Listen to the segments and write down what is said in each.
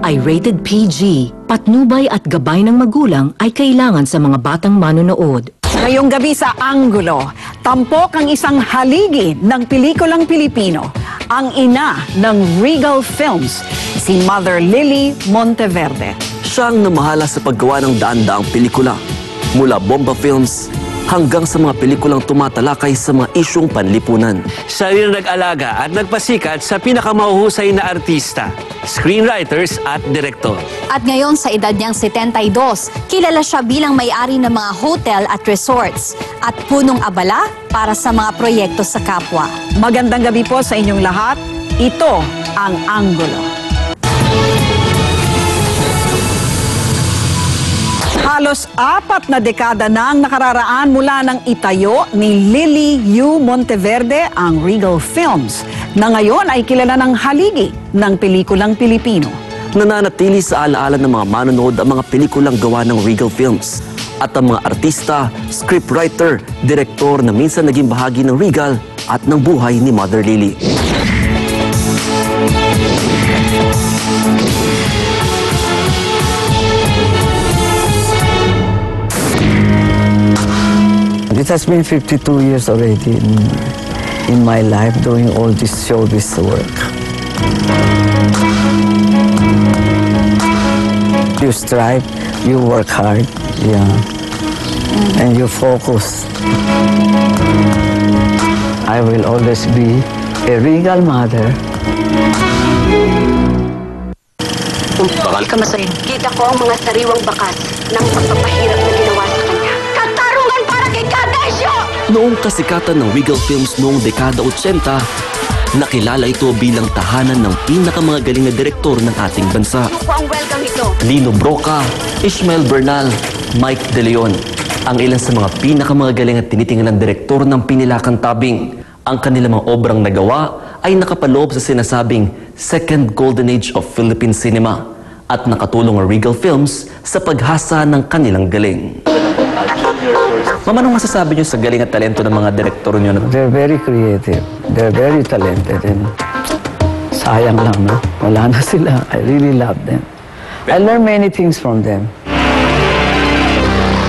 ay rated PG. Patnubay at gabay ng magulang ay kailangan sa mga batang manonood. Ngayong gabi sa Anggulo, tampok ang isang haligi ng pelikulang Pilipino, ang ina ng Regal Films, si Mother Lily Monteverde. Siya ang namahala sa paggawa ng daan-daang pelikula, mula Bomba Films hanggang sa mga pelikulang tumatalakay sa mga isyong panlipunan. Siya rin nag-alaga at nagpasikat sa pinakamahuhusay na artista, screenwriters at direktor. At ngayon sa edad niyang 72, kilala siya bilang may-ari ng mga hotel at resorts at punong abala para sa mga proyekto sa kapwa. Magandang gabi po sa inyong lahat. Ito ang Anggulo. Halos 4 na dekada na ang nakararaan mula nang itayo ni Lily U. Monteverde ang Regal Films, na ngayon ay kilala ng haligi ng pelikulang Pilipino. Nananatili sa alaala ng mga manonood ang mga pelikulang gawa ng Regal Films at ang mga artista, scriptwriter, direktor na minsan naging bahagi ng Regal at ng buhay ni Mother Lily. It has been 52 years already in my life doing all this showbiz work. You strive, you work hard, yeah, and you focus. I will always be a regal mother. Bakal ka masaya. Kita ko ang mga sariwang bakas ng pagpapahirap na ginawa sa kanya. Katarungan para kay Kadesyo! Noong kasikatan ng Regal Films noong dekada 80, nakilala ito bilang tahanan ng pinakamagaling na direktor ng ating bansa. Ako ang welcome ito. Lino Broca, Ishmael Bernal, Mike De Leon, ang ilan sa mga pinakamagaling at tinitingnan ng direktor ng Pinilakan Tabing. Ang kanilang mga obrang nagawa ay nakapaloob sa sinasabing Second Golden Age of Philippine Cinema at nakatulong ang Regal Films sa paghasa ng kanilang galing. Mama, anong masasabi niyo sa galing at talento ng mga direktor niyo? They're very creative. They're very talented. And sayang lang, no? Wala na sila. I really love them. I learned many things from them.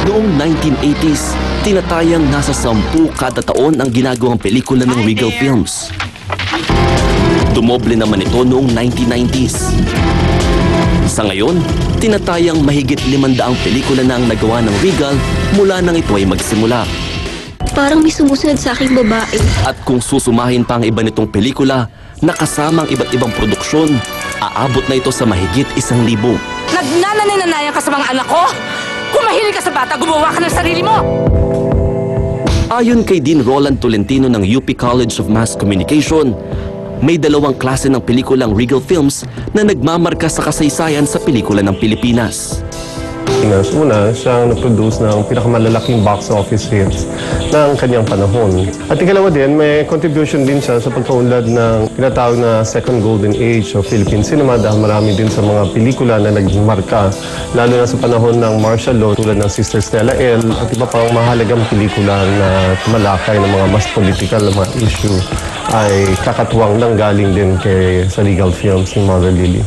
Noong 1980s, tinatayang nasa 10 kada taon ang ginagawang pelikula ng Regal Films. Dumoble naman ito noong 1990s. Sa ngayon, tinatayang mahigit 500 pelikula na ang nagawa ng Regal mula nang ito ay magsimula. Parang may sumusunod sa aking babae. At kung susumahin pa ang iba nitong pelikula na kasama ang iba't ibang produksyon, aabot na ito sa mahigit 1,000. Nagnananay-nanayan ka sa mga anak ko? Kung mahilig ka sa bata, gumawa ka ng sarili mo! Ayon kay Dean Roland Tolentino ng UP College of Mass Communication, may 2 klase ng pelikulang Regal Films na nagmamarka sa kasaysayan sa pelikula ng Pilipinas. Una, siya ang nag-produce ng pinakamalalaking box office hits ng kanyang panahon. At ikalawa din, may contribution din siya sa pagkaunlad ng tinatawag na Second Golden Age of Philippine Cinema dahil marami din sa mga pelikula na nagmarka, lalo na sa panahon ng martial law tulad ng Sister Stella L at iba pang mahalagang pelikula na tumalakay ng mga mas political na mga issue ay kakatuwang nanggaling din sa Regal Films ni Mother Lily.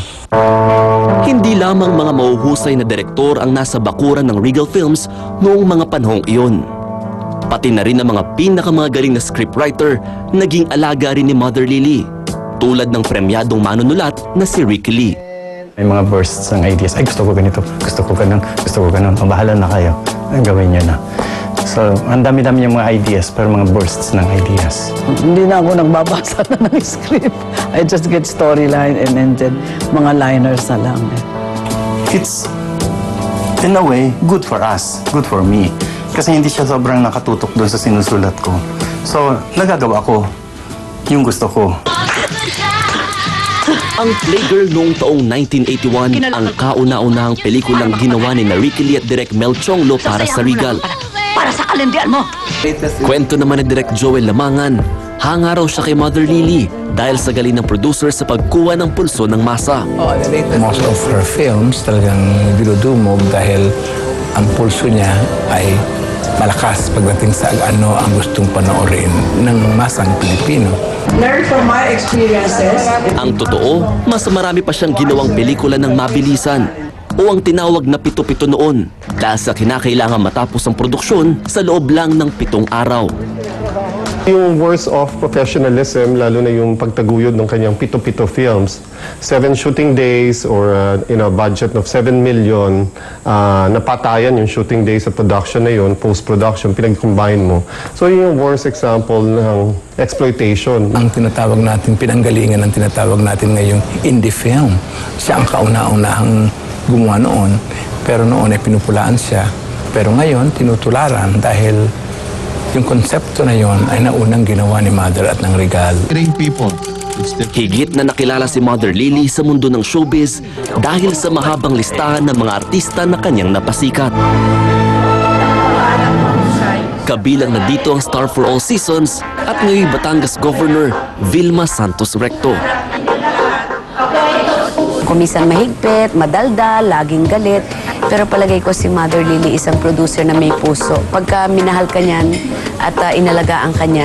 Hindi lamang mga mahuhusay na direktor ang nasa bakuran ng Regal Films noong mga panahong iyon. Pati na rin ang mga pinakamagaling na scriptwriter naging alaga rin ni Mother Lily, tulad ng premyadong manunulat na si Ricky Lee. May mga bursts ng ideas. Ay, gusto ko ganito, gusto ko ganun, gusto ko ganun. O, bahala na kayo. Gawin nyo na. So, ang dami-dami yung mga ideas, pero mga bursts ng ideas. Hindi na ako nagbabasa na ng script. I just get storyline and then mga liners na lang. It's, in a way, good for us, good for me. Kasi hindi siya sobrang nakatutok doon sa sinusulat ko. So, nagagawa ko yung gusto ko. Ang Playgirl noong taong 1981 ang kauna-unahang pelikulang ginawa ni Ricky Lee at Direk Mel Chonglo para sa Regal. Para sa kalendian mo! Kwento naman ni Direk Joel Lamangan, hanga raw siya kay Mother Lily dahil sa galing ng producer sa pagkuha ng pulso ng masa. Most of her films talagang dinudumog dahil ang pulso niya ay malakas pagdating sa ano ang gustong panoorin ng masang Pilipino. Learn from my experiences. Ang totoo, mas marami pa siyang ginawang pelikula ng mabilisan o ang tinawag na pito-pito noon dahil sa kinakailangan matapos ang produksyon sa loob lang ng 7 araw. Yung worst of professionalism, lalo na yung pagtaguyod ng kanyang pito-pito films, 7 shooting days or budget of 7 million, napatayan yung shooting days sa production na yun, post-production, pinag-combine mo. So yun yung worst example ng exploitation. Ang tinatawag natin, pinanggalingan ang tinatawag natin ngayong indie film. Siya ang kauna-unahang gumawa noon, pero noon ay pinupulaan siya. Pero ngayon, tinutularan dahil yung konsepto na yon ay naunang ginawa ni Mother at ng Regal. Higit na nakilala si Mother Lily sa mundo ng showbiz dahil sa mahabang listahan ng mga artista na kanyang napasikat. Kabilang na dito ang star for all seasons at ngayon Batangas Governor Vilma Santos Recto. Kumisan mahigpit, madaldal, laging galit. Pero palagay ko si Mother Lily isang producer na may puso. Pagka minahal ka niyan at inalagaan ka niya,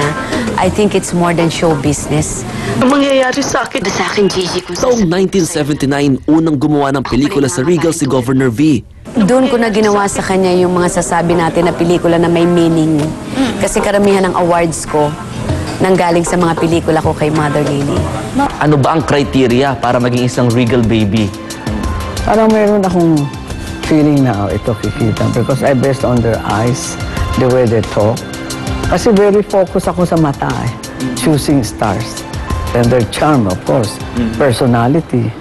I think it's more than show business. Ang mangyayari sa akin? Sa akin, Gigi. Taong 1979, unang gumawa ng pelikula sa Regal si Governor V. Doon ko na ginawa sa kanya yung mga sasabi natin na pelikula na may meaning. Kasi karamihan ng awards ko nanggaling sa mga pelikula ko kay Mother Lily. Ano ba ang criteria para maging isang Regal baby? Parang meron akong feeling na ito kikita because I based on their eyes, the way they talk. Kasi very focused ako sa mata choosing stars. And their charm, of course, personality.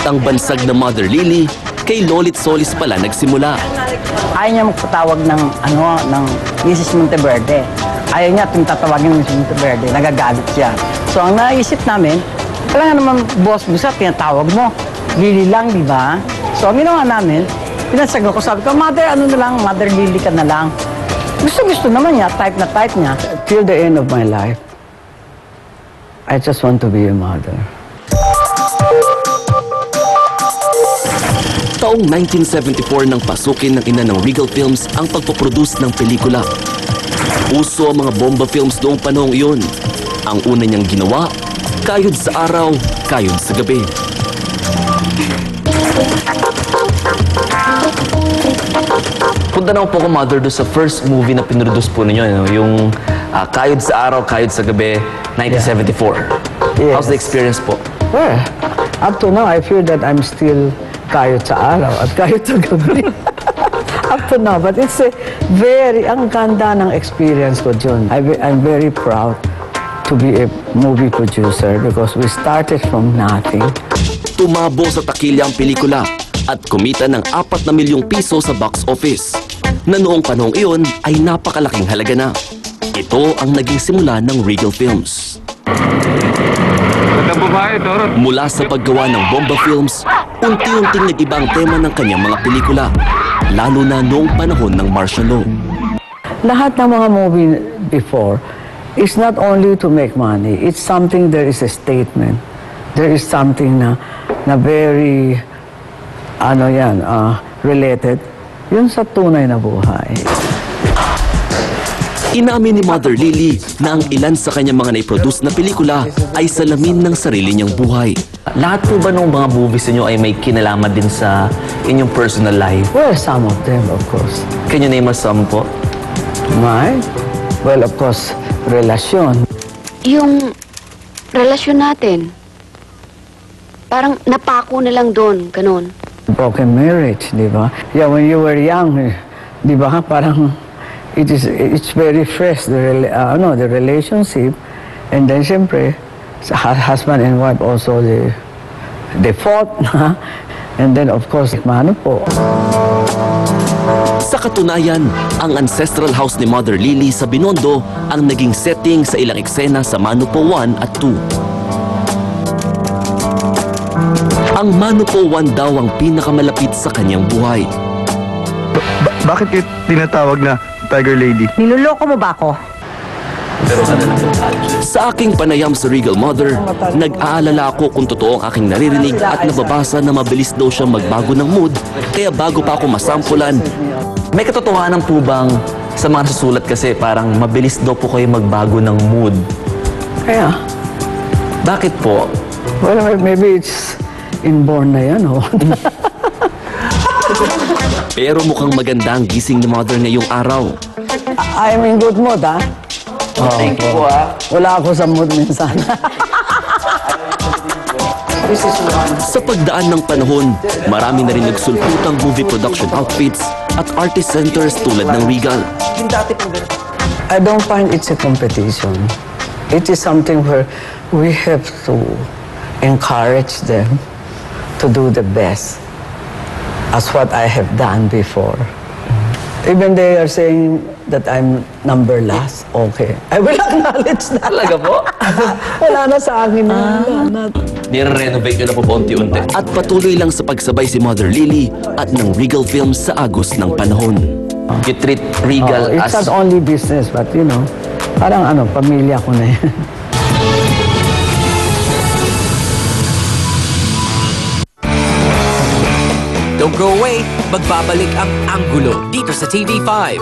Ang bansag na Mother Lily, kay Lolit Solis pala nagsimula. Ayaw niya magpatawag ng Mrs. Monteverde. Ayaw niya tatawagin ng Mrs. Monteverde. Nagagalit siya. So ang naisip namin, kailangan naman boss mo sa pinatawag mo. Lily lang, di ba? So ang ginawa namin, pinasag ko, sabi ko, Mother, Mother Lily ka na lang. Gusto naman niya, type niya. Till the end of my life, I just want to be a mother. Taong 1974 nang pasukin ng ina ng Regal Films ang pagpoproduce ng pelikula. Uso ang mga bomba films noong panahong iyon. Ang una niyang ginawa, Kayod sa Araw, Kayod sa Gabi. Punta naman po ko, Mother, doon sa first movie na pinroduce po ninyo, yung Kayod sa Araw, Kayod sa Gabi, 1974. Yes. How's the experience po? Well, up to now, I feel that I'm still Kayod sa Araw at Kayod sa Gabi. Up to now, but it's ang ganda ng experience ko, John. I'm very proud to be a movie producer because we started from nothing. Tumabo sa takilya ang pelikula at kumita ng 4 na milyong piso sa box office, na noong panahong iyon ay napakalaking halaga na. Ito ang naging simula ng Regal Films. Mula sa paggawa ng bomba films, unti-unting nag-iba ang tema ng kanyang mga pelikula, lalo na noong panahon ng martial law. Lahat ng mga movie before is not only to make money, it's something, there is a statement. There is something na very, related. Yun sa tunay na buhay. Inamin ni Mother Lily na ang ilan sa kanyang mga naiproduce na pelikula ay salamin ng sarili niyang buhay. Lahat po ba ng mga movies niyo ay may kinalaman din sa inyong personal life? Well, some of them, of course. Can you name us some po? Mine? Well, of course, relasyon. Yung relasyon natin, parang napako na lang doon, ganun. Broken marriage, di ba? Yeah, when you were young, di ba, parang it's very fresh, the relationship. And then, siyempre, husband and wife also, they fought. And then, of course, mano po. Sa katunayan, ang ancestral house ni Mother Lily sa Binondo ang naging setting sa ilang eksena sa Manupo 1 at 2. Ang Manupo 1 daw ang pinakamalapit sa kanyang buhay. Bakit kayo tinatawag na Tiger Lady? Niloloko mo ba ako? Sa aking panayam sa Regal Mother, nag-aalala ako kung totoo ang aking naririnig at nababasa na mabilis daw siyang magbago ng mood, kaya bago pa ako masampulan. May katotohanan po bang sa mga nasusulat kasi parang mabilis daw po kayo magbago ng mood? Yeah. Bakit po? Well, maybe it's inborn na yan, oh. Pero mukhang maganda ang gising ni Mother ngayong araw. I'm in good mood, ha? Thank you po, Wala ako sa mood minsan. Sa pagdaan ng panahon, marami na rin nagsulputang movie production outfits at artist centers tulad ng Regal. I don't find it's a competition. It is something where we have to encourage them to do the best as what I have done before. Even they are saying that I'm number last, okay. I will acknowledge that. Talaga po? Wala na sa akin na. Nire-renovate nyo na po unti-unti. At patuloy lang sa pagsabay si Mother Lily at ng Regal Films sa agos ng panahon. You treat Regal It's as... not only business, but you know, parang pamilya ko na yan. Don't go away, magbabalik ang Anggulo dito sa TV5.